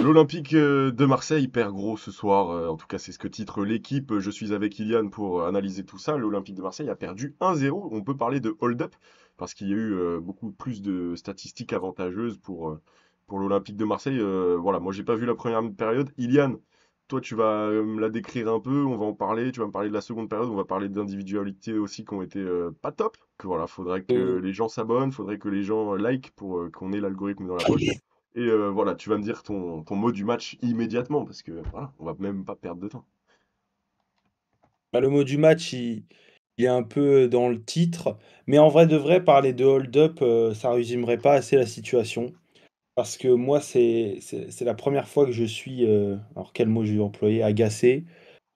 L'Olympique de Marseille perd gros ce soir. En tout cas, c'est ce que titre l'équipe. Je suis avec Kylian pour analyser tout ça. L'Olympique de Marseille a perdu 1-0. On peut parler de hold-up parce qu'il y a eu beaucoup plus de statistiques avantageuses pour l'Olympique de Marseille. Voilà, moi j'ai pas vu la première période. Ilian, toi tu vas me la décrire un peu. On va en parler. Tu vas me parler de la seconde période. On va parler d'individualités aussi qui ont été pas top. Que voilà, faudrait que Euh, les gens s'abonnent, faudrait que les gens like pour qu'on ait l'algorithme dans la poche. Et voilà, tu vas me dire ton mot du match immédiatement, parce que voilà, on va même pas perdre de temps. le mot du match, il est un peu dans le titre, mais en vrai de vrai, parler de hold-up, ça résumerait pas assez la situation. Parce que moi, c'est la première fois que je suis, alors quel mot je vais employer, agacé,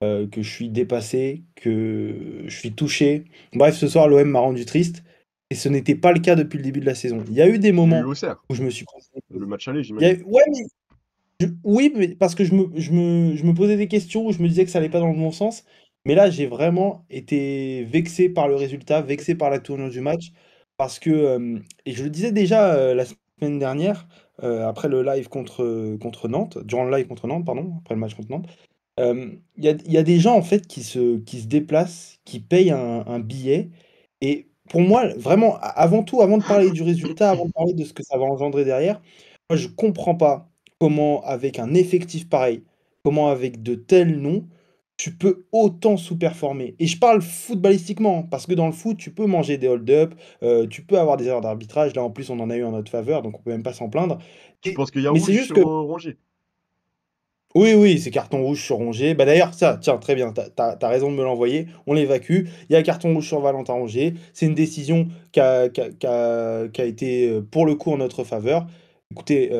que je suis dépassé, que je suis touché. Bref, ce soir, l'OM m'a rendu triste, et ce n'était pas le cas depuis le début de la saison. Il y a eu des Il y a eu moments Auxerre, où je me suis posé. le match aller, j'imagine. Ouais, mais oui, mais parce que je me posais des questions où je me disais que ça allait pas dans le bon sens. Mais là, j'ai vraiment été vexé par le résultat, vexé par la tournure du match. Parce que, et je le disais déjà la semaine dernière, après le live contre Nantes, durant le live contre Nantes, pardon, après le match contre Nantes, il y a des gens en fait qui se déplacent, qui payent un billet. Et pour moi, vraiment, avant tout, avant de parler du résultat, avant de parler de ce que ça va engendrer derrière, moi je comprends pas comment, avec un effectif pareil, comment avec de tels noms, tu peux autant sous-performer. Et je parle footballistiquement, hein, parce que dans le foot, tu peux manger des hold-up, tu peux avoir des erreurs d'arbitrage. Là, en plus, on en a eu en notre faveur, donc on peut même pas s'en plaindre. Tu penses qu'il y a Mais c'est rouge juste sur que Rongier? oui, oui, c'est carton rouge sur Rongier. Bah d'ailleurs, ça, tiens, très bien, t'as raison de me l'envoyer. On l'évacue. Il y a un carton rouge sur Valentin Rongier. C'est une décision qui a été pour le coup en notre faveur. Écoutez,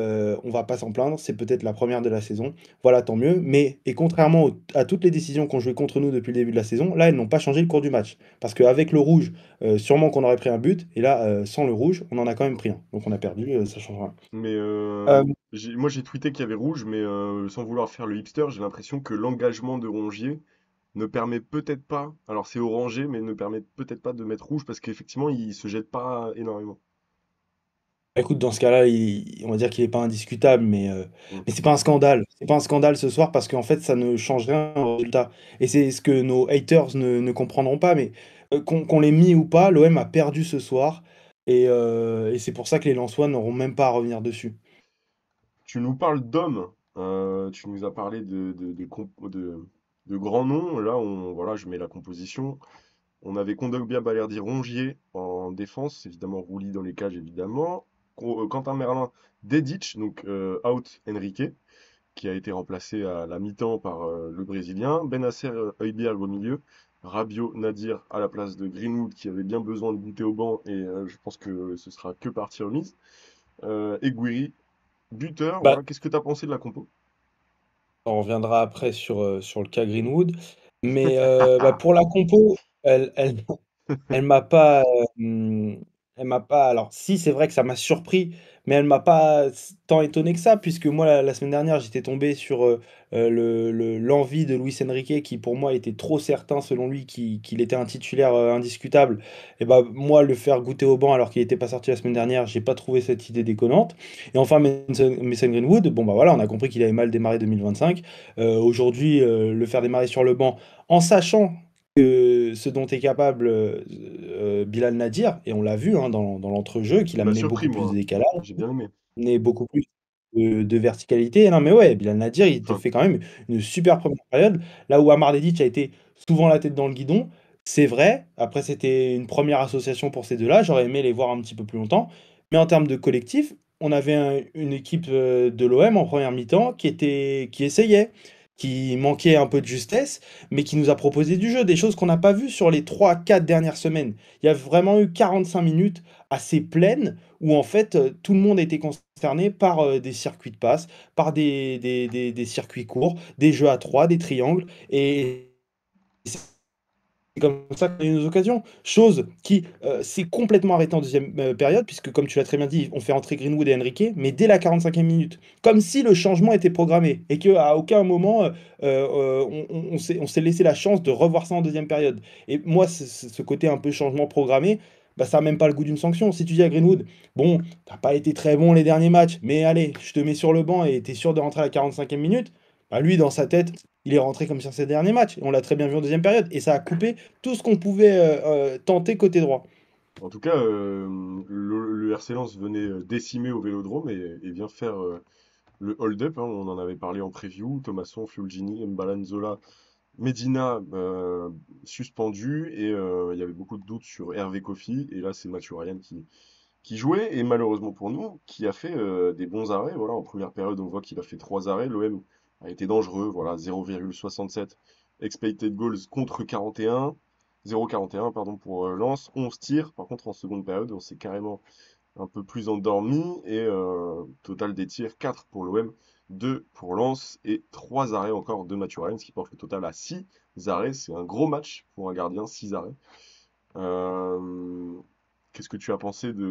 on va pas s'en plaindre. C'est peut-être la première de la saison. Voilà, tant mieux. Mais, et contrairement à toutes les décisions qu'on joué contre nous depuis le début de la saison, là, elles n'ont pas changé le cours du match. Parce qu'avec le rouge, sûrement qu'on aurait pris un but. Et là, sans le rouge, on en a quand même pris un. Donc on a perdu, ça change rien. Mais Euh, moi j'ai tweeté qu'il y avait rouge, mais sans vouloir faire le hipster, j'ai l'impression que l'engagement de Rongier ne permet peut-être pas, alors c'est orangé, mais ne permet peut-être pas de mettre rouge parce qu'effectivement il se jette pas énormément. Écoute, dans ce cas-là, on va dire qu'il n'est pas indiscutable, mais, Mm. mais c'est pas un scandale. C'est pas un scandale ce soir parce qu'en fait, ça ne change rien au résultat. Et c'est ce que nos haters ne comprendront pas, mais qu'on l'ait mis ou pas, l'OM a perdu ce soir. Et c'est pour ça que les Lensois n'auront même pas à revenir dessus. Tu nous parles d'hommes, tu nous as parlé de grands noms. Là, voilà, je mets la composition. On avait Kondogbia Balerdi Rongier en défense, évidemment Rouli dans les cages, évidemment. Quentin Merlin, Dedic, donc out Enrique, qui a été remplacé à la mi-temps par le Brésilien. Benasser Højbjerg au milieu. Rabiot Nadir à la place de Greenwood, qui avait bien besoin de goûter au banc, et je pense que ce sera que partie remise. Eguiri, buteur, Bah, voilà. Qu'est-ce que tu as pensé de la compo? on reviendra après sur le cas Greenwood. Mais bah, pour la compo, elle m'a pas, elle m'a pas alors si, c'est vrai que ça m'a surpris, mais elle m'a pas tant étonné que ça, puisque moi la semaine dernière, j'étais tombé sur, l'envie de Luis Enrique qui pour moi était trop certain selon lui qu'il était un titulaire, indiscutable. Et bah, moi le faire goûter au banc alors qu'il était pas sorti la semaine dernière, j'ai pas trouvé cette idée déconnante. Et enfin Mason Greenwood, bon bah, voilà, on a compris qu'il avait mal démarré 2025. Aujourd'hui, le faire démarrer sur le banc en sachant que ce dont est capable Bilal Nadir, et on l'a vu hein, dans l'entrejeu, qu'il Il m'a amenait surpris, beaucoup plus de moi. décalage, J'ai bien aimé. amenait beaucoup plus de verticalité. Non mais ouais, Bilal Nadir, il te Enfin, fait quand même une super première période, là où Amar Dedić a été souvent la tête dans le guidon, c'est vrai, après c'était une première association pour ces deux-là, j'aurais aimé les voir un petit peu plus longtemps, mais en termes de collectif, on avait une équipe de l'OM en première mi-temps qui essayait, qui manquait un peu de justesse, mais qui nous a proposé du jeu, des choses qu'on n'a pas vues sur les 3 4 dernières semaines. Il y a vraiment eu 45 minutes assez pleines où en fait tout le monde était concerné par des circuits de passe, par des circuits courts, des jeux à 3 des triangles, et c'est comme ça qu'on a eu nos occasions. Chose qui s'est complètement arrêtée en deuxième période, puisque comme tu l'as très bien dit, on fait entrer Greenwood et Enrique, mais dès la 45e minute. Comme si le changement était programmé, et qu'à aucun moment on s'est laissé la chance de revoir ça en deuxième période. Et moi, ce côté un peu changement programmé, bah, ça a même pas le goût d'une sanction. Si tu dis à Greenwood, bon, t'as pas été très bon les derniers matchs, mais allez, je te mets sur le banc et t'es sûr de rentrer à la 45e minute, bah, lui, dans sa tête, il est rentré comme sur ses derniers matchs. Et on l'a très bien vu en deuxième période. Et ça a coupé tout ce qu'on pouvait tenter côté droit. En tout cas, le RC Lens venait décimer au Vélodrome et vient faire le hold-up, hein. On en avait parlé en preview. Thomasson, Fulgini, Mbalanzola, Medina suspendu et il y avait beaucoup de doutes sur Hervé Kofi. Et là, c'est Mathieu Ryan qui jouait et malheureusement pour nous, qui a fait des bons arrêts. Voilà, en première période, on voit qu'il a fait 3 arrêts. L'OM a été dangereux. Voilà, 0,67 expected goals contre 41. 0,41 pardon pour Lens, 11 tirs. Par contre, en seconde période, on s'est carrément un peu plus endormi et total des tirs 4 pour l'OM, 2 pour Lens et 3 arrêts encore de Mathieu Ryan, ce qui porte le total à 6 arrêts. C'est un gros match pour un gardien, 6 arrêts. Euh, Qu'est-ce que tu as pensé de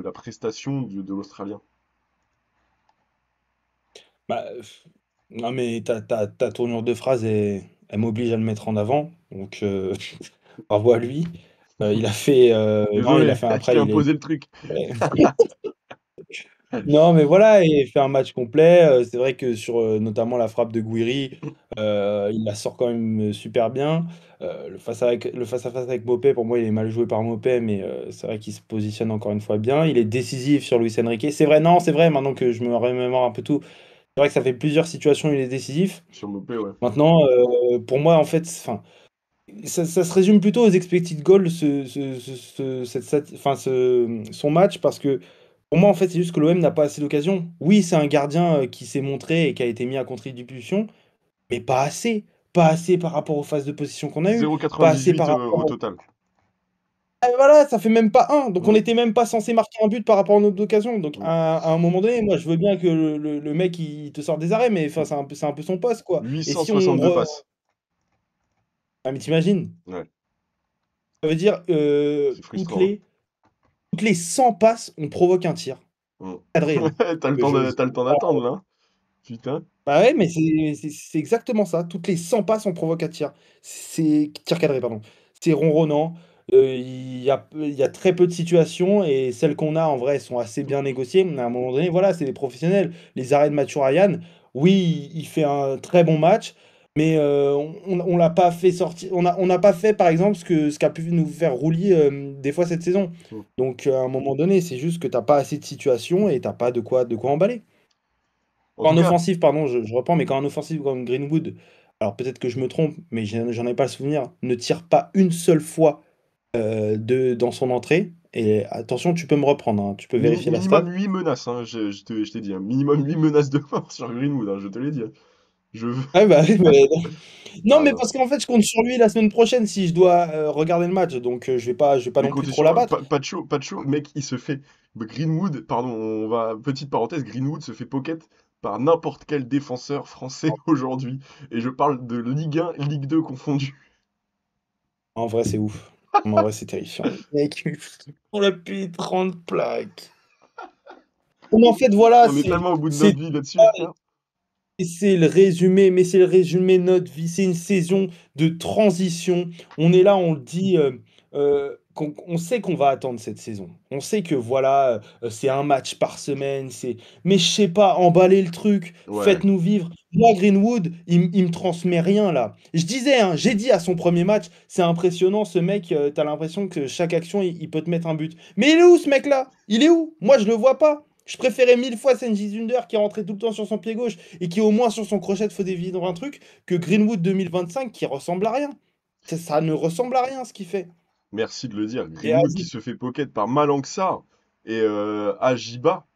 la prestation de l'Australien? Bah, non, mais ta tournure de phrase, elle m'oblige à le mettre en avant. Donc, bravo à lui. Non, il a Désolé, fait je t'ai après, imposé le truc. non, mais voilà, il fait un match complet. C'est vrai que sur notamment la frappe de Gouiri, il la sort quand même super bien. Le face-à-face avec Mopé, pour moi, il est mal joué par Mopé, mais c'est vrai qu'il se positionne encore une fois bien. Il est décisif sur Luis Enrique. C'est vrai, non, c'est vrai, maintenant que je me remémore un peu tout, c'est vrai que ça fait plusieurs situations où il est décisif. Sur Mopé, ouais. Maintenant, pour moi, en fait, enfin, ça se résume plutôt aux expected goals, son match, parce que pour moi, en fait, c'est juste que l'OM n'a pas assez d'occasions. Oui, c'est un gardien qui s'est montré et qui a été mis à contribution, mais pas assez. Pas assez par rapport aux phases de position qu'on a eues. Pas assez 0,98 par au rapport. total. Voilà, ça fait même pas un. Donc on Mm, n'était même pas censé marquer un but par rapport à notre occasion. Donc mm. à un moment donné, moi je veux bien que le mec il te sorte des arrêts, mais enfin, c'est un peu son poste, quoi. Et si on. 862 passes. Ah, mais t'imagines? Ouais, Ça veut dire c'est frustrant, toutes les 100 passes, on provoque un tir. hein. Cadré, hein. T'as le temps d'attendre là, hein. Putain. Bah ouais, mais c'est exactement ça. Toutes les 100 passes, on provoque un tir. C'est tir cadré, pardon. C'est ronronnant. Il y a très peu de situations et celles qu'on a, en vrai, elles sont assez bien négociées. Mais à un moment donné, voilà, c'est des professionnels. Les arrêts de Mathieu Ryan, oui, il fait un très bon match, mais on l'a pas fait sortir. On n'a pas fait, par exemple, ce qu'a pu nous faire rouler des fois cette saison. Mm. Donc, à un moment donné, c'est juste que t'as pas assez de situations et t'as pas de quoi emballer. En Quand tout en cas, offensive, pardon, je reprends, mais quand en offensive comme Greenwood, alors peut-être que je me trompe, mais j'en ai pas le souvenir, ne tire pas une seule fois dans son entrée. Et attention, tu peux me reprendre, hein, tu peux vérifier la minimum stat. 8 menaces, hein, je t'ai dit, hein. Minimum 8 menaces de mort sur Greenwood, hein, je te l'ai dit, hein. Je veux. Ah bah, oui, non, Ah mais non. parce qu'en fait, je compte sur lui la semaine prochaine si je dois regarder le match, donc je vais pas Mais non plus comptez trop sur moi, l'abattre. Pas de chaud, mec, il se fait. Greenwood, pardon, petite parenthèse, Greenwood se fait pocket par n'importe quel défenseur français aujourd'hui. Et je parle de Ligue 1 et Ligue 2 confondus. En vrai, c'est ouf. En vrai, c'est terrifiant. Mec, on a payé 30 plaques. Mais en fait, voilà, On est tellement au bout de c'est notre vie là-dessus, frère. et c'est le résumé, mais c'est le résumé de notre vie. C'est une saison de transition. On est là, on le dit, on sait qu'on va attendre cette saison. On sait que voilà, c'est un match par semaine. Mais je sais pas, emballez le truc, Ouais. faites-nous vivre. Moi, Greenwood, il me transmet rien là. Je disais, hein, j'ai dit à son premier match, c'est impressionnant, ce mec, t'as l'impression que chaque action, il peut te mettre un but. Mais il est où ce mec-là? Il est où? Moi, je le vois pas. Je préférais mille fois Senji Zunder qui rentrait tout le temps sur son pied gauche et qui au moins sur son crochet faisait vivre un truc, que Greenwood 2025 qui ressemble à rien. Ça ne ressemble à rien ce qu'il fait. Merci de le dire. Et Greenwood qui Aziz, se fait pocket par Malang et Ajiba.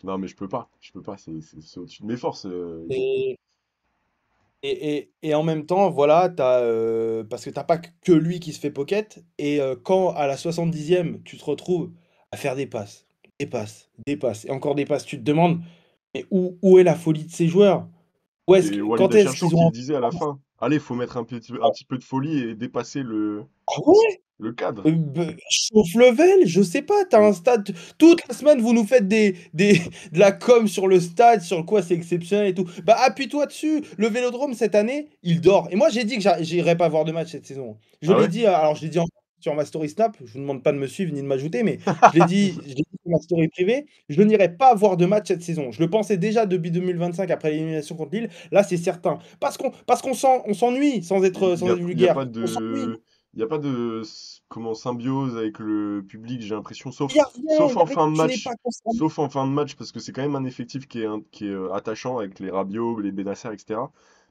Non, mais je peux pas, c'est au-dessus de mes forces. et, et en même temps, voilà, parce que t'as pas que lui qui se fait pocket, et quand à la 70e, tu te retrouves à faire des passes, et encore des passes, tu te demandes, mais où est la folie de ces joueurs? C'est Walid Quand est-ce Acharchour qu'ils qui le ont. disait à la fin. Allez, faut mettre un petit peu de folie et dépasser le. Ah ouais? Le cadre. Chauffe level, je sais pas, t'as Mm. un stade. Toute la semaine, vous nous faites de la com sur le stade, sur quoi c'est exceptionnel et tout. Bah, appuie-toi dessus. Le Vélodrome, cette année, il dort. Et moi, j'ai dit que j'irais pas voir de match cette saison. Je Ah l'ai ouais? dit, alors je l'ai dit sur ma story Snap, je vous demande pas de me suivre ni de m'ajouter, mais je l'ai dit sur ma story privée, je n'irai pas voir de match cette saison. Je le pensais déjà depuis 2025, après l'élimination contre Lille. Là, c'est certain. On s'ennuie, Il sans y a, être il y a vulgaire. pas On s'ennuie. de, il y a pas de comment, symbiose avec le public, j'ai l'impression, Il y a rien, sauf il y en a rien, fin de tu n'es match. pas concerné. Sauf en fin de match, parce que c'est quand même un effectif qui est attachant avec les Rabiot, les Benasser, etc.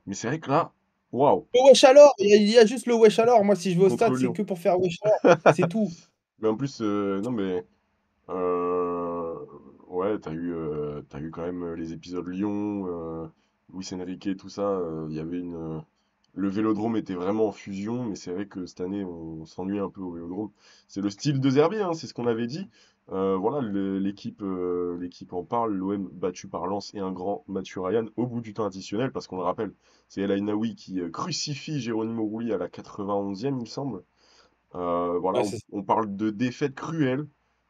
Mais c'est vrai que là, waouh, Le wesh alors, il y a juste le wesh alors. Moi, si je vais au contre stade, c'est Lyon. que pour faire wesh alors. C'est tout. Mais en plus, non mais, euh, ouais, t'as eu quand même les épisodes Lyon, Luis Enrique, tout ça. Il y avait le Vélodrome était vraiment en fusion, mais c'est vrai que cette année, on s'ennuie un peu au Vélodrome. C'est le style de Zerbi, hein, c'est ce qu'on avait dit. Voilà, l'équipe en parle. L'OM battu par Lens et un grand Mathieu Ryan au bout du temps additionnel, parce qu'on le rappelle, c'est El Ainaoui qui crucifie Jérônimo Rouli à la 91e, il me semble. Voilà, Ouais, on parle de défaites cruelles.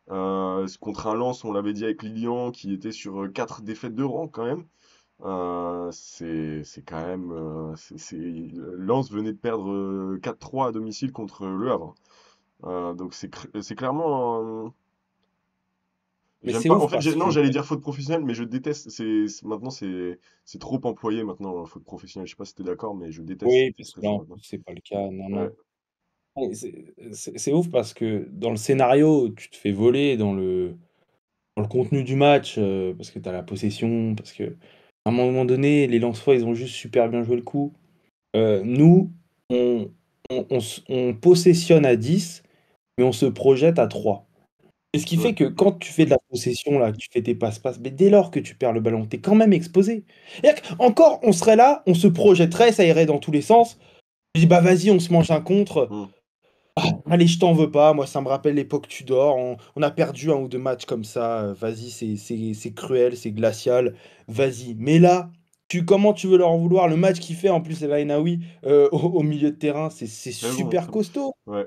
Contre un Lens, on l'avait dit avec Lilian, qui était sur 4 défaites de rang quand même. C'est quand même. Lens venait de perdre 4-3 à domicile contre Le Havre. Donc c'est clairement. mais J'aime c'est pas. En ouf fait, parce que non, j'allais dire faute professionnelle, mais je déteste. Maintenant, c'est trop employé maintenant, faute professionnelle. Je sais pas si t'es d'accord, mais je déteste oui, cette parce que là, en expression maintenant. plus, c'est pas le cas. Non, Ouais. non. Ouais, c'est ouf parce que dans le scénario, tu te fais voler dans le contenu du match, parce que tu as la possession, parce que à un moment donné, les Lensois, ils ont juste super bien joué le coup. Nous, on, on possessionne à 10, mais on se projette à 3. Et ce qui Mm, fait que quand tu fais de la possession, là, que tu fais tes passe-passe, mais dès lors que tu perds le ballon, tu es quand même exposé. Encore, on serait là, on se projetterait, ça irait dans tous les sens. Je dis, bah vas-y, on se mange un contre. mm. Allez, je t'en veux pas. Moi, ça me rappelle l'époque Tudor. On a perdu un ou deux matchs comme ça. Vas-y, c'est cruel, c'est glacial. Vas-y. Mais là, comment tu veux leur en vouloir? Le match qu'il fait, en plus, El Ainaoui, au milieu de terrain, c'est Très bon, super très bon. costaud. Ouais.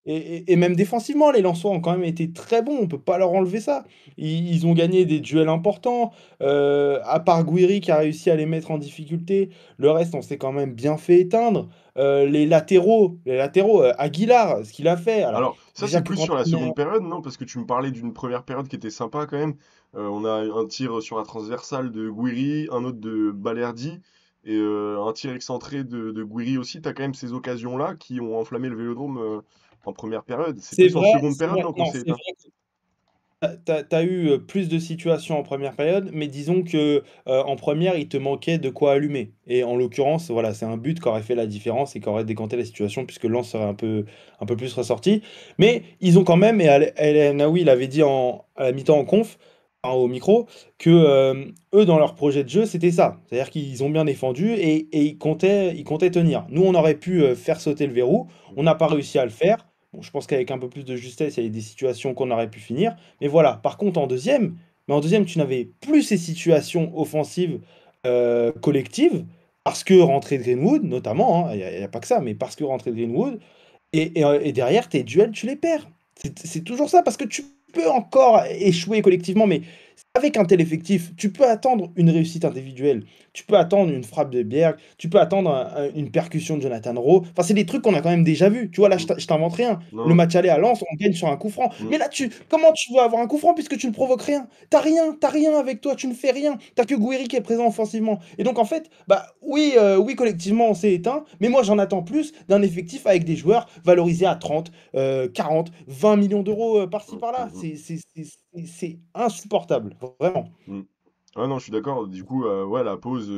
Et même défensivement, les Lensois ont quand même été très bons, on peut pas leur enlever ça. Ils ont gagné des duels importants, à part Guiri qui a réussi à les mettre en difficulté, le reste on s'est quand même bien fait éteindre. Les latéraux, Aguilar, ce qu'il a fait, alors Alors, ça, déjà c'est que plus quand sur la tu mets seconde période, non? Parce que tu me parlais d'une première période qui était sympa quand même. On a un tir sur la transversale de Guiri, un autre de Balerdi, et un tir excentré de Guiri aussi. T'as quand même ces occasions-là qui ont enflammé le Vélodrome en première période. C'est plus en seconde c'est période, vrai, non, qu'on non, s'est c'est éteint. vrai. T'as eu plus de situations en première période, mais disons que en première, il te manquait de quoi allumer. Et en l'occurrence, voilà, c'est un but qui aurait fait la différence et qui aurait décanté la situation puisque Lens serait un peu plus ressorti. Mais ils ont quand même, et El Naoui l'avait dit à la mi-temps en conf, enfin, au micro, que eux, dans leur projet de jeu, c'était ça. C'est-à-dire qu'ils ont bien défendu et ils comptaient tenir. Nous, on aurait pu faire sauter le verrou. On n'a pas réussi à le faire. Bon, je pense qu'avec un peu plus de justesse, il y a des situations qu'on aurait pu finir. Mais voilà, par contre, en deuxième, tu n'avais plus ces situations offensives collectives, parce que rentrée de Greenwood, notamment, hein, il n'y a pas que ça, mais parce que rentrée de Greenwood, et derrière, tes duels, tu les perds. C'est toujours ça, parce que tu peux encore échouer collectivement, mais avec un tel effectif, tu peux attendre une réussite individuelle, tu peux attendre une frappe de Bjerg, tu peux attendre une percussion de Jonathan Rowe. Enfin, c'est des trucs qu'on a quand même déjà vus. Tu vois, là, Mm. je t'invente rien. Le Non. match aller à Lens, on gagne sur un coup franc. Mm. Mais là, comment tu veux avoir un coup franc puisque tu ne provoques rien? T'as rien avec toi, tu ne fais rien. T'as que Gouiri qui est présent offensivement. Et donc, en fait, bah oui, oui, collectivement, on s'est éteint, mais moi, j'en attends plus d'un effectif avec des joueurs valorisés à 30, 40, 20 millions d'euros par-ci Mm, par-là. mm, mm. C'est insupportable, vraiment. Mm. Ah non, je suis d'accord. Du coup, ouais, la pause,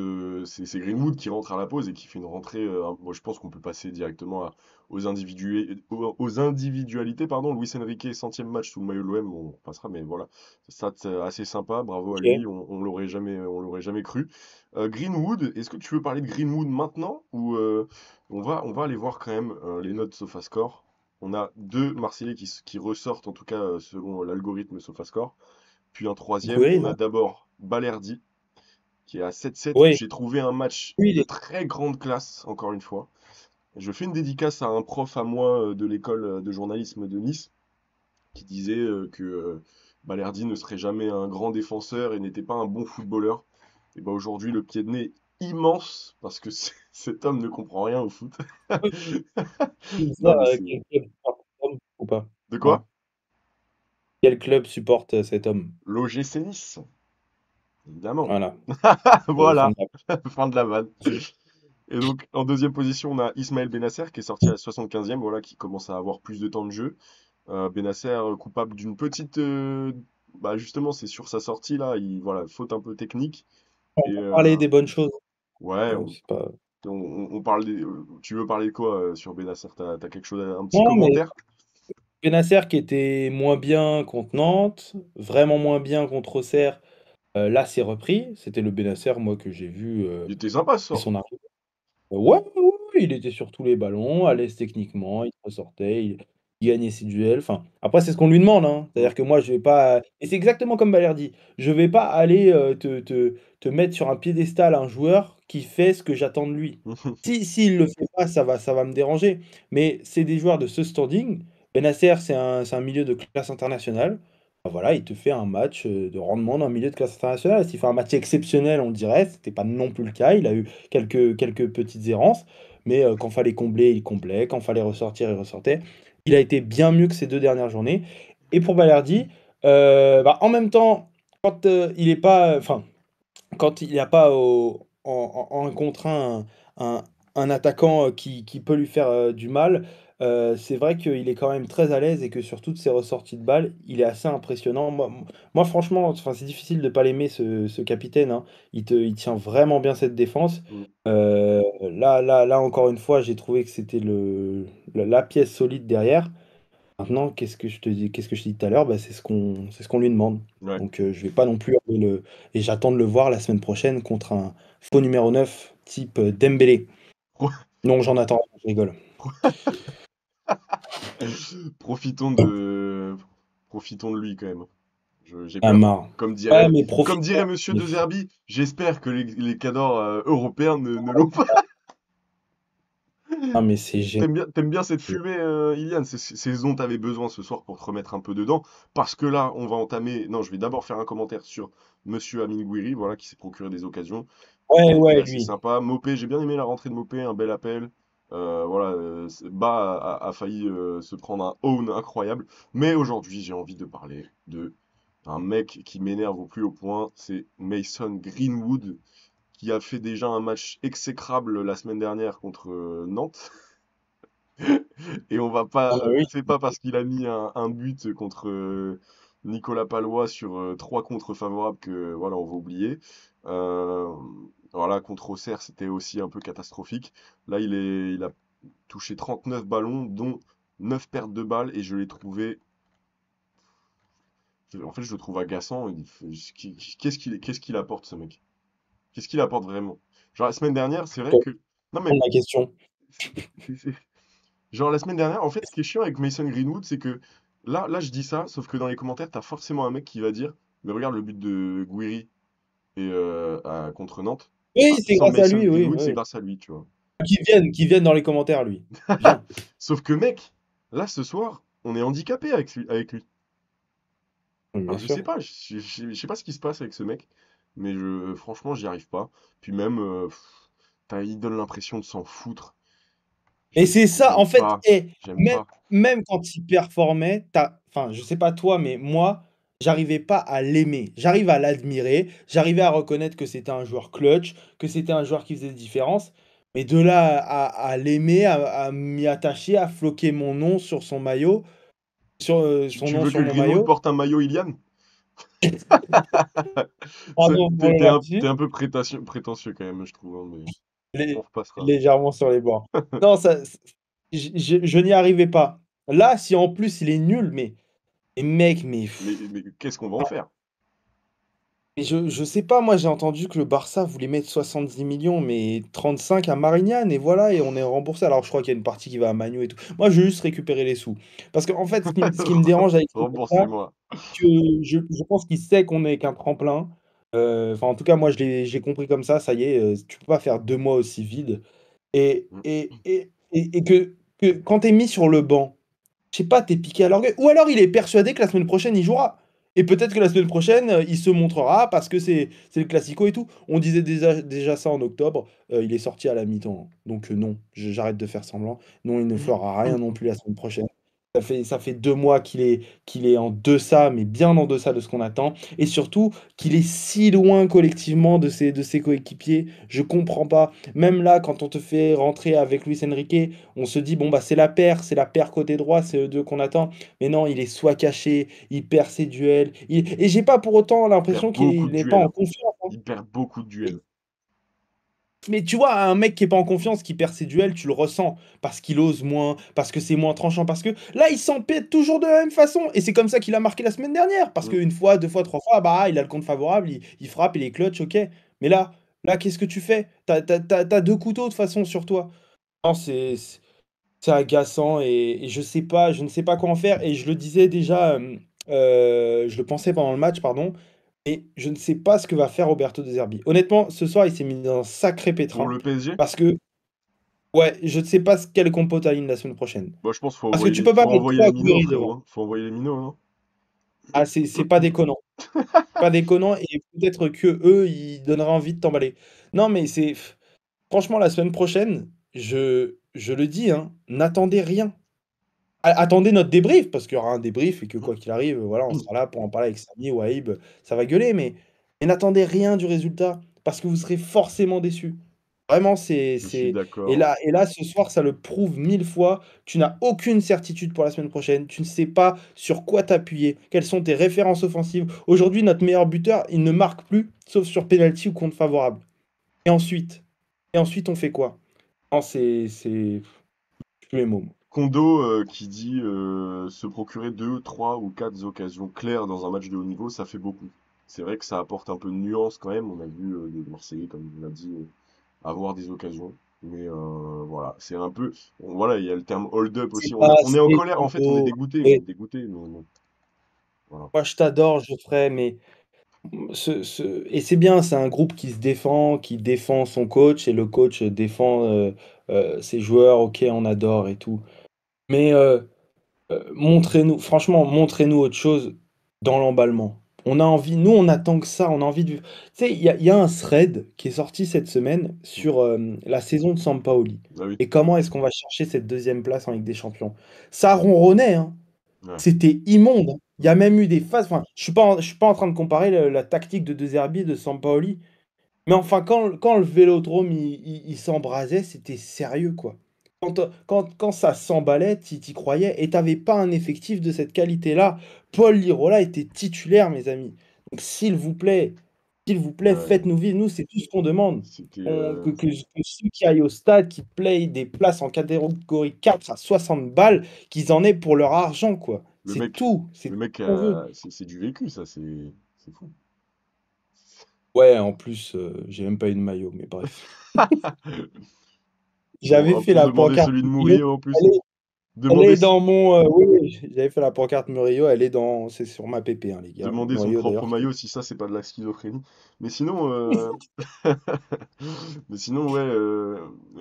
c'est Greenwood qui rentre à la pause et qui fait une rentrée. Moi, je pense qu'on peut passer directement aux individualités. Pardon, Luis Enrique, centième match sous le maillot de l'OM, on passera, mais voilà. Ça, c'est assez sympa. Bravo à Ok. lui. On l'aurait jamais cru. Greenwood, est-ce que tu veux parler de Greenwood maintenant ou on va aller voir quand même les notes SofaScore. On a deux Marseillais qui ressortent, en tout cas selon l'algorithme SofaScore. Puis en troisième, Oui, on a non. d'abord Balerdi, qui est à 7-7. Oui, J'ai trouvé un match oui, de très grande classe, encore une fois. Je fais une dédicace à un prof à moi de l'école de journalisme de Nice qui disait que Balerdi ne serait jamais un grand défenseur et n'était pas un bon footballeur. Et ben aujourd'hui, le pied de nez immense parce que cet homme ne comprend rien au foot. Oui, oui, ça, Non, mais c'est. quel club supporte cet homme ou pas? De quoi? Hein? Quel club supporte cet homme? L'OGC Nice, évidemment. Voilà, fin Voilà, de la fin de la vanne. Et donc, en deuxième position, on a Ismaël Benasser qui est sorti à la 75e, voilà, qui commence à avoir plus de temps de jeu. Benasser, coupable d'une petite. Bah justement, c'est sur sa sortie là, voilà, faute un peu technique. On Et peut parler des bonnes choses, ouais, c'est pas on parle des. Tu veux parler de quoi sur Benasser? T'as quelque chose, un petit non, mais commentaire? Benacer qui était moins bien contre Nantes, vraiment moins bien contre Auxerre, là, c'est repris. C'était le Benacer, moi, que j'ai vu, Il était sympa ce dès soir. son arrivée. Ouais, ouais, ouais, ouais, il était sur tous les ballons, à l'aise techniquement, il ressortait, il gagnait ses duels. Enfin, après, c'est ce qu'on lui demande, hein. Mm. C'est-à-dire que moi, je vais pas et c'est exactement comme Balerdi. Je vais pas aller, te mettre sur un piédestal un joueur qui fait ce que j'attends de lui. Si s'il le fait pas, ça va me déranger. Mais c'est des joueurs de ce standing. Benacer, c'est un milieu de classe internationale. Bah, voilà, il te fait un match, de rendement d'un milieu de classe internationale. S'il fait un match exceptionnel, on le dirait. C'était pas non plus le cas. Il a eu quelques petites errances, mais quand fallait combler, il comblait, quand fallait ressortir, il ressortait. Il a été bien mieux que ces 2 dernières journées. Et pour Balerdi, bah, en même temps, quand, il est pas enfin, quand il n'y a pas en 1 contre 1 un un attaquant, qui peut lui faire, du mal, c'est vrai qu'il est quand même très à l'aise et que sur toutes ses ressorties de balles, il est assez impressionnant. Moi franchement, enfin, c'est difficile de pas l'aimer ce capitaine, hein. Il tient vraiment bien cette défense. Mm. Là encore une fois, j'ai trouvé que c'était la pièce solide derrière. Maintenant, qu'est-ce que je t'ai dit tout à l'heure? Bah, c'est ce qu'on lui demande. Ouais. Donc, je vais pas non plus aller le et j'attends de le voir la semaine prochaine contre un faux numéro 9 type, Dembélé. Non, j'en attends, je rigole. Profitons de, profitons de lui quand même. J'ai Ah peur. marre. Comme Ouais, dirait, mais comme profite dirait Monsieur mais De Zerbi, j'espère que les cadors européens ne l'ont pas. ah mais c'est gênant. T'aimes bien cette fumée, Iliane? C'est ce dont t'avais besoin ce soir pour te remettre un peu dedans. Parce que là, on va entamer. Non, je vais d'abord faire un commentaire sur Monsieur Amine Gouiri, voilà, qui s'est procuré des occasions. Ouais, Qui est ouais, assez lui. sympa. Mopé, j'ai bien aimé la rentrée de Mopé, un bel appel. Voilà, Ba a failli se prendre un own incroyable. Mais aujourd'hui, j'ai envie de parler de un mec qui m'énerve au plus haut point, c'est Mason Greenwood, qui a fait déjà un match exécrable la semaine dernière contre Nantes. Et on va Ah pas, bah oui. c'est pas parce qu'il a mis un but contre Nicolas Palois sur 3 contres favorables que voilà, on va oublier. Euh, voilà, contre Auxerre, c'était aussi un peu catastrophique. Là, il a touché 39 ballons, dont 9 pertes de balles, et je l'ai trouvé. En fait, je le trouve agaçant. Qu'est-ce qu'il apporte, ce mec? Qu'est-ce qu'il apporte vraiment? Genre, la semaine dernière, c'est vrai Pour que. Non, mais. répondre à la question. c'est- c'est- Genre la semaine dernière, en fait, ce qui est chiant avec Mason Greenwood, c'est que là, je dis ça, sauf que dans les commentaires, t'as forcément un mec qui va dire, mais regarde le but de Guiri et contre Nantes, Oui, bah, c'est sans grâce à Mason lui, oui, Greenwood, c'est oui. grâce à lui, tu vois. Qu'il vienne dans les commentaires, lui. Viens. Sauf que mec, là ce soir, on est handicapé avec lui. Oui, Alors bien je sais sûr. pas, je sais pas ce qui se passe avec ce mec, mais franchement, j'y arrive pas. Puis même, il donne l'impression de s'en foutre. Et c'est ça, J'aime en fait, pas, et j'aime même pas. même quand il performait, enfin, je sais pas toi, mais moi, j'arrivais pas à l'aimer. J'arrive à l'admirer, j'arrivais à reconnaître que c'était un joueur clutch, que c'était un joueur qui faisait la différence, mais de là à l'aimer, à m'y attacher, à floquer mon nom sur son maillot, son Tu nom veux sur que mon Greenwood maillot, porte un maillot Iliane? pardon pour le T'es lapsus, un peu prétentieux quand même, je trouve, hein, mais on lé repassera. légèrement sur les bords. Non, ça je n'y arrivais pas. Là, si en plus il est nul, mais mec, mais Mais qu'est-ce qu'on va en faire? et je sais pas, moi j'ai entendu que le Barça voulait mettre 70 millions, mais 35 à Marignane et voilà et on est remboursé. Alors je crois qu'il y a une partie qui va à Magno et tout. Moi je veux juste récupérer les sous. Parce qu'en fait ce qui me dérange avec ce Barça, Remboursez-moi. que je pense qu'il sait qu'on est qu'un tremplin. Enfin en tout cas moi j'ai compris comme ça y est, tu peux pas faire 2 mois aussi vide et Mm. et et et que quand tu es mis sur le banc, je sais pas, tu es piqué à l'orgueil. Ou alors il est persuadé que la semaine prochaine, il jouera. Et peut-être que la semaine prochaine, il se montrera parce que c'est le classico et tout. On disait déjà ça en octobre. Il est sorti à la mi-temps. Donc non, j'arrête de faire semblant. Non, il ne fera rien non plus la semaine prochaine. Ça fait 2 mois qu'il est en deçà, mais bien en deçà de ce qu'on attend. Et surtout, qu'il est si loin collectivement de ses coéquipiers. Je comprends pas. Même là, quand on te fait rentrer avec Luis Enrique, on se dit, bon, bah, c'est la paire côté droit, c'est eux deux qu'on attend. Mais non, il est soit caché, il perd ses duels. Et j'ai pas pour autant Il perd l'impression beaucoup qu'il de n'est pas duels, en hein. confiance, hein. Il perd beaucoup de duels. Mais tu vois, un mec qui est pas en confiance, qui perd ses duels, tu le ressens. Parce qu'il ose moins, parce que c'est moins tranchant, parce que là, il s'empête toujours de la même façon. Et c'est comme ça qu'il a marqué la semaine dernière. Parce Mm. qu'une fois, deux fois, trois fois, bah, il a le compte favorable, il frappe, il est clutch, ok. Mais là, qu'est-ce que tu fais? T'as deux couteaux de toute façon sur toi. Non, c'est agaçant et je ne sais pas quoi en faire. Et je le disais déjà, je le pensais pendant le match, pardon, mais je ne sais pas ce que va faire Roberto De Zerbi. Honnêtement, ce soir, il s'est mis dans un sacré Pour pétrin le PSG, parce que, ouais, je ne sais pas quel compo t'aligne la semaine prochaine. moi je pense qu'il Parce que tu peux pas faut mettre envoyer trois les minots, Aguero frérot, devant. hein. Faut envoyer les minots, non? Ah, c'est pas déconnant. Pas déconnant et peut-être que eux, ils donneraient envie de t'emballer. Non, mais franchement, la semaine prochaine, je le dis, hein, n'attendez rien. Attendez notre débrief, parce qu'il y aura un débrief et que quoi qu'il arrive, voilà, on sera là pour en parler avec Samy ou Aïb, ça va gueuler, mais n'attendez rien du résultat, parce que vous serez forcément déçus. Vraiment, Je suis et d'accord. là, ce soir, ça le prouve 1000 fois. Tu n'as aucune certitude pour la semaine prochaine. Tu ne sais pas sur quoi t'appuyer, quelles sont tes références offensives. Aujourd'hui, notre meilleur buteur, il ne marque plus, sauf sur penalty ou contre favorable. Et ensuite, on fait quoi? Non, plus les mots. Kondo qui dit se procurer 2, 3 ou 4 occasions claires dans un match de haut niveau, ça fait beaucoup. C'est vrai que ça apporte un peu de nuance quand même. On a vu des Marseillais, comme on l'a dit, avoir des occasions. Mais voilà, c'est un peu. Voilà, il y a le terme hold-up C'est aussi. pas On est en assez colère. En fait, on est nouveau. dégoûté. On est Et dégoûté. Mais voilà. moi, je t'adore, Geoffrey, mais et c'est bien, c'est un groupe qui défend son coach, et le coach défend ses joueurs. Ok, on adore et tout. Mais montrez-nous, franchement, montrez-nous autre chose dans l'emballement. On a envie, nous, on attend que ça, on a envie de. Tu sais, il y a un thread qui est sorti cette semaine Mm. sur la saison de Sampaoli. Ah oui. Et comment est-ce qu'on va chercher cette deuxième place en Ligue des Champions? Ça ronronnait, hein. Ouais. C'était immonde, hein. Il y a Mm. même eu des phases. Enfin, je suis pas en train de comparer la tactique de De Zerbi et de Sampaoli. Mais enfin, quand le Vélodrome il s'embrasait, c'était sérieux, quoi. Quand ça s'emballait, t'y croyais. Et t'avais pas un effectif de cette qualité-là. Paul Lirola était titulaire, mes amis. Donc, s'il vous plaît, Ouais. faites-nous vivre. Nous, c'est tout ce qu'on demande. C'était. Que ceux qui aillent au stade, qui payent des places en catégorie 4 à 60 balles, qu'ils en aient pour leur argent, quoi. Le C'est mec, tout. C'est le tout mec, ce qu'on veut. c'est du vécu, ça. C'est fou. Ouais, en plus, j'ai même pas eu de maillot, mais bref. J'avais fait Pour la demander pancarte celui de Murillo. Murillo en plus. Elle est, elle Demander, est dans mon. Oui, oui, j'avais fait la pancarte Murillo. C'est sur ma PP, hein, les gars. demander son Murillo, propre d'ailleurs. maillot si ça, c'est pas de la schizophrénie. Mais sinon, mais sinon, ouais,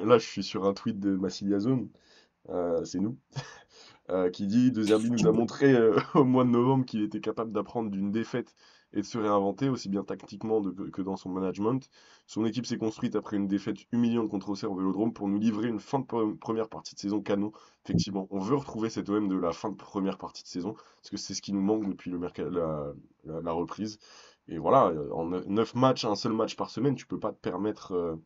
là, je suis sur un tweet de Massilia Zone, c'est nous, qui dit De Zerbi nous a montré au mois de novembre qu'il était capable d'apprendre d'une défaite et de se réinventer, aussi bien tactiquement que dans son management. Son équipe s'est construite après une défaite humiliante contre Auxerre au Vélodrome pour nous livrer une fin de première partie de saison canon. Effectivement, on veut retrouver cet OM de la fin de première partie de saison, parce que c'est ce qui nous manque depuis la reprise. Et voilà, en 9 matchs, un seul match par semaine, tu peux pas te permettre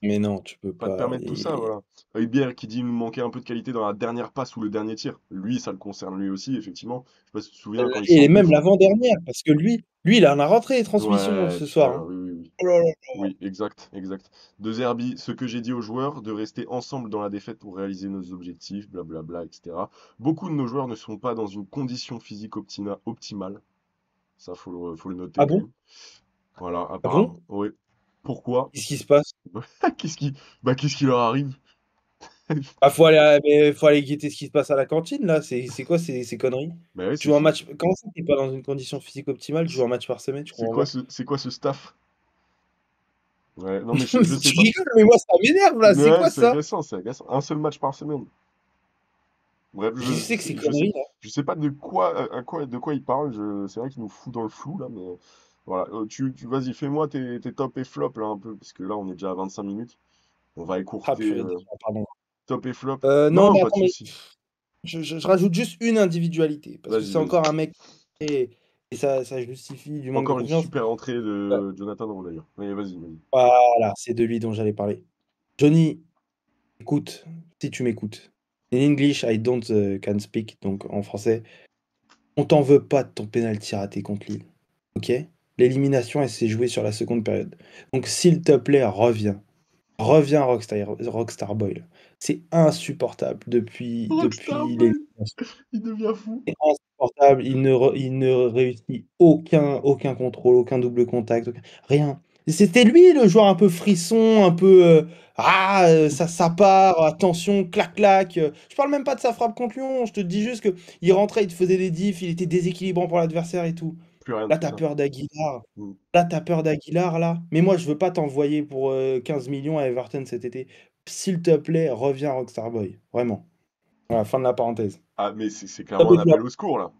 Mais non, tu peux pas te pas. permettre tout ça, voilà. Hubert qui dit il nous manquait un peu de qualité dans la dernière passe ou le dernier tir. Lui, ça le concerne lui aussi, effectivement. Je sais pas si tu te souviens quand il Et même s'engouffre. l'avant-dernière, parce que lui, il en a rentré les transmissions Ouais, ce soir, putain, hein. oui, oui, oui. Oh là là. Oui, exact, exact. De Zerbi, ce que j'ai dit aux joueurs, de rester ensemble dans la défaite pour réaliser nos objectifs, blablabla, etc. Beaucoup de nos joueurs ne sont pas dans une condition physique optimale. Ça, faut le noter Ah quand bon? même. Voilà, Ah bon? apparemment. Oui. Pourquoi? Qu'est-ce qui se passe? Qu'est-ce qui, qu'est-ce qui leur arrive? Ah, faut aller guetter ce qui se passe à la cantine, là. C'est quoi ces conneries? Bah ouais, Tu joues un match. Comment ça, t'es pas dans une condition physique optimale? Tu joues un match par semaine, je comprends pas. c'est quoi ce staff? Ouais, non, mais je sais Tu pas. rigoles, mais moi ça m'énerve là, c'est Ouais, quoi c'est ça? agaçant, c'est agaçant. Un seul match par semaine. Bref, Je sais que c'est conneries là. je sais pas de quoi, de quoi il parle. C'est vrai qu'il nous fout dans le flou là, mais voilà. Vas-y, fais-moi tes top et flop là un peu, parce que là on est déjà à 25 minutes. On va Ah écourter purée, d'accord, pardon. top et flop. Non, Non, mais pas de attends, mais souci. je rajoute juste une individualité, parce que Vas-y, c'est vas-y. encore un mec et ça justifie du manque de Encore une confiance. super entrée Euh, de Jonathan Rowe d'ailleurs. Mais vas-y, vas-y. Voilà, c'est de lui dont j'allais parler. Johnny, écoute, si tu m'écoutes. In English, I don't can speak, donc en français, on t'en veut pas de ton penalty raté contre Lille. Ok? L'élimination, elle s'est jouée sur la seconde période. Donc s'il te plaît, reviens. Reviens Rockstar Boy, là. C'est insupportable Rockstar depuis Boy, l'élimination. il devient fou. C'est insupportable. Il ne réussit aucun contrôle, aucun double contact, rien. C'était lui le joueur un peu frisson, un peu ça part, attention, clac clac. Je parle même pas de sa frappe contre Lyon. Je te dis juste que il rentrait, il te faisait des diffs, il était déséquilibrant pour l'adversaire et tout. Plus rien de Là, tout t'as ça. peur d'Aguilar. Mm. Là, t'as peur d'Aguilar, là. Mais moi, je veux pas t'envoyer pour 15 millions à Everton cet été. S'il te plaît, reviens Rockstar Boy. Vraiment. Voilà, fin de la parenthèse. Ah, mais c'est Top clairement un et appel flop. au secours là.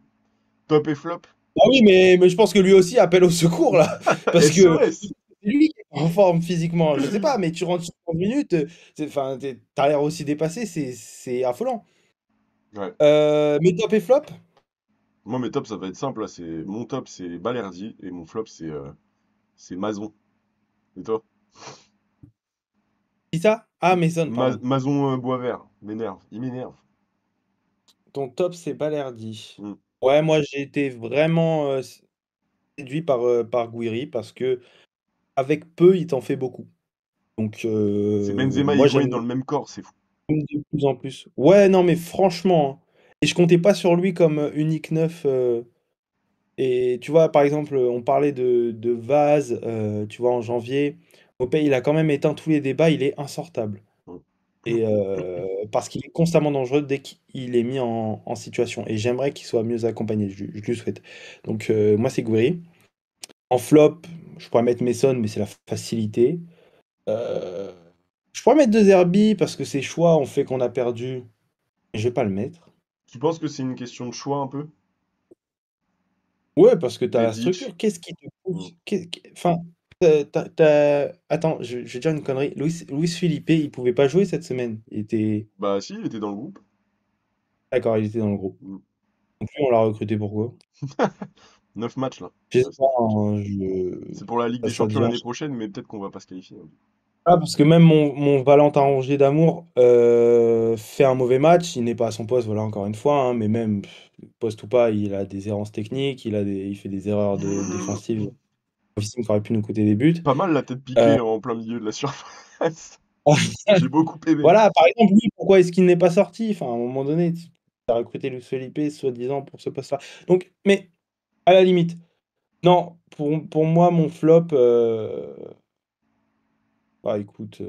Top et flop. Ah oui, mais je pense que lui aussi appelle au secours, là. Parce que SOS. c'est lui qui est en forme physiquement. Je sais pas, mais tu rentres sur 30 minutes, enfin, t'as l'air aussi dépassé, c'est affolant. Ouais. Mes top et flop? Moi, mes tops, ça va être simple là. Mon top, c'est Balerdi et mon flop, c'est Mazon. Et toi? Qui ça? Ah, Mason, pardon. Mazon Boisvert. M'énerve. Il m'énerve. Ton top, c'est Balerdi. Mm. Ouais, moi, j'ai été vraiment séduit par Gouiri parce que avec peu, il t'en fait beaucoup. Donc, C'est Benzema et moi, Higuain j'aime dans le même corps, c'est fou. de plus en plus. Ouais, non, mais franchement, hein. Et je comptais pas sur lui comme unique neuf. Et tu vois, par exemple, on parlait de Vaz, tu vois, en janvier. Mopé, il a quand même éteint tous les débats, il est insortable. Mm. Et parce qu'il est constamment dangereux dès qu'il est mis en situation. Et j'aimerais qu'il soit mieux accompagné, je lui souhaite. Donc, moi, c'est Gouiri. En flop, je pourrais mettre Mason, mais c'est la facilité. Euh, je pourrais mettre De Zerbi parce que ses choix ont fait qu'on a perdu. Mais je vais pas le mettre. Tu penses que c'est une question de choix un peu? Ouais, parce que tu as la Edic. structure. Qu'est-ce qui te Mm. pousse? Enfin, attends, je vais dire une connerie. Luis Felipe, il pouvait pas jouer cette semaine. Il était. Bah si, il était dans le groupe. D'accord, il était dans le groupe. Mm. Donc lui, on l'a recruté pourquoi? 9 matchs là. Je sais Ouais, pas, neuf matchs. hein, C'est pour la Ligue des ça Champions devient. l'année prochaine, mais peut-être qu'on va pas se qualifier, hein. Ah, parce que même mon Valentin Rongier d'amour fait un mauvais match. Il n'est pas à son poste, voilà, encore une fois, hein, mais même poste ou pas, il a des errances techniques, il fait des erreurs défensives qui auraient pu nous coûter des buts. Pas mal la tête Euh, piquée en plein milieu de la surface. J'ai beaucoup aimé. Voilà, par exemple, lui, pourquoi est-ce qu'il n'est pas sorti? Enfin, à un moment donné, tu as recruté Luis Felipe, soi-disant, pour ce poste-là. Donc, mais à la limite, non, pour moi, mon flop, bah écoute,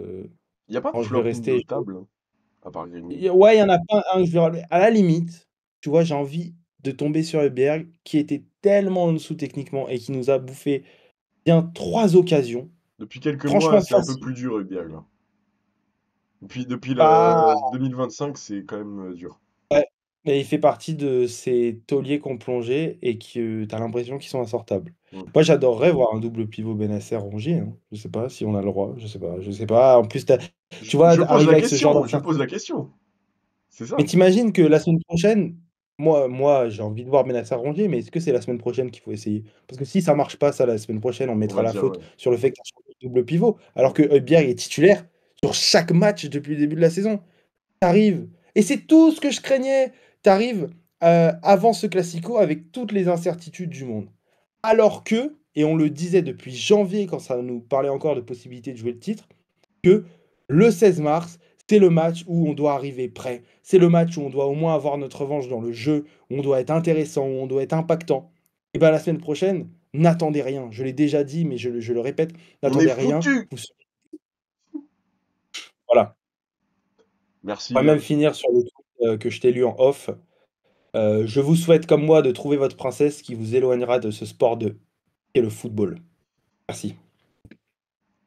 Il y a pas de bon, je vais flop rester. notable, hein, à part Grigny. Ouais, il y en a pas un que je vais relever. À la limite, tu vois, j'ai envie de tomber sur Heuberg, qui était tellement en dessous techniquement et qui nous a bouffé bien 3 occasions. Depuis quelques mois, Franchement, c'est un peu facile. plus dur, Rugby, là. Depuis Bah, le 2025, c'est quand même dur. ouais, mais il fait partie de ces tauliers qu'on plongeait et que tu as l'impression qu'ils sont insortables. Mm. Moi, j'adorerais voir un double pivot Bennacer-Rongier, hein. Je sais pas si on a le droit, je sais pas, je sais pas. En plus, tu vois, Je pose arriver la avec ce genre question, je pose d'incertitude. la question. C'est Mais ça. t'imagines que la semaine prochaine, moi j'ai envie de voir Bennacer-Rongier, mais est-ce que c'est la semaine prochaine qu'il faut essayer? Parce que si ça marche pas, ça, la semaine prochaine, on On mettra va la dire, faute ouais. sur le fait que tu as changé de double pivot, alors Mm. que Højbjerg est titulaire sur chaque match depuis le début de la saison. T'arrives. Et c'est tout ce que je craignais. T'arrives avant ce classico avec toutes les incertitudes du monde. Alors que, et on le disait depuis janvier quand ça nous parlait encore de possibilité de jouer le titre, que le 16 mars, c'est le match où on doit arriver prêt. C'est le match où on doit au moins avoir notre revanche dans le jeu, où on doit être intéressant, où on doit être impactant. Et bien la semaine prochaine, n'attendez rien. Je l'ai déjà dit, mais je le répète, On est n'attendez rien. foutu. Voilà. On Merci. va même finir sur le truc que je t'ai lu en off. Je vous souhaite, comme moi, de trouver votre princesse qui vous éloignera de ce sport de qu'est le football. Merci.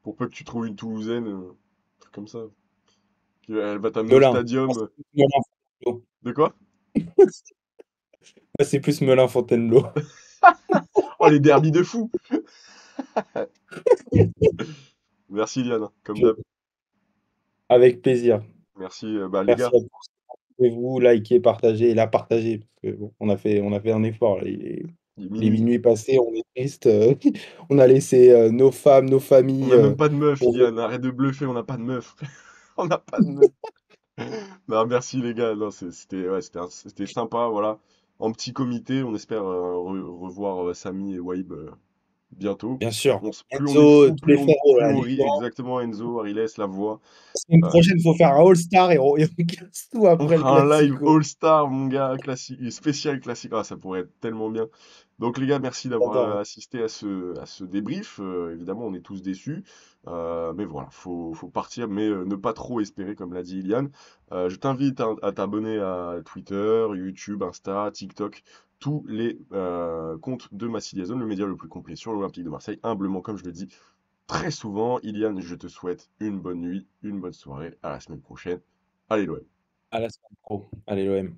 Pour peu que tu trouves une Toulousaine, un truc comme ça. Elle va t'amener au Melun. Moi, stadium. c'est plus Melun Fontainebleau. De quoi? Moi, c'est plus Melun Fontainebleau. Oh, les derbies de fou! Merci, Liane, comme d'hab. Avec plaisir. Merci, bah, les Merci gars, à tous. Abonnez-vous, likez, partagez et la partagez. Parce que bon, on a fait un effort là. il est Il est minuit. minuit passé, on est triste. On a laissé nos femmes, nos On familles. n'a même pas de meuf, On veut Iliane. Arrête de bluffer, on n'a pas de meuf. On n'a pas de meuf. Non, merci les gars. Non, c'était ouais, c'était sympa, voilà. En petit comité, on espère revoir Samy et Waib bientôt. bien sûr. Plus on est Enzo, fou, tous les frérots plus là, on les rit. grands. Exactement, Enzo, Ariles, La Voix. La semaine Euh, prochaine, il faut faire un All-Star et on casse tout on après le fera un live Classico. All-Star, mon gars, classique, spécial classique. Ah, ça pourrait être tellement bien. Donc les gars, merci d'avoir J'adore. assisté à ce débrief. Évidemment, on est tous déçus. Mais voilà, faut partir, mais ne pas trop espérer, comme l'a dit Iliane. Je t'invite à t'abonner à Twitter, YouTube, Insta, TikTok, tous les comptes de Massilia Zone, le média le plus complet sur l'Olympique de Marseille, humblement, comme je le dis très souvent. Iliane, je te souhaite une bonne nuit, une bonne soirée. À la semaine prochaine. Allez, l'OM. À la semaine pro. Allez, l'OM.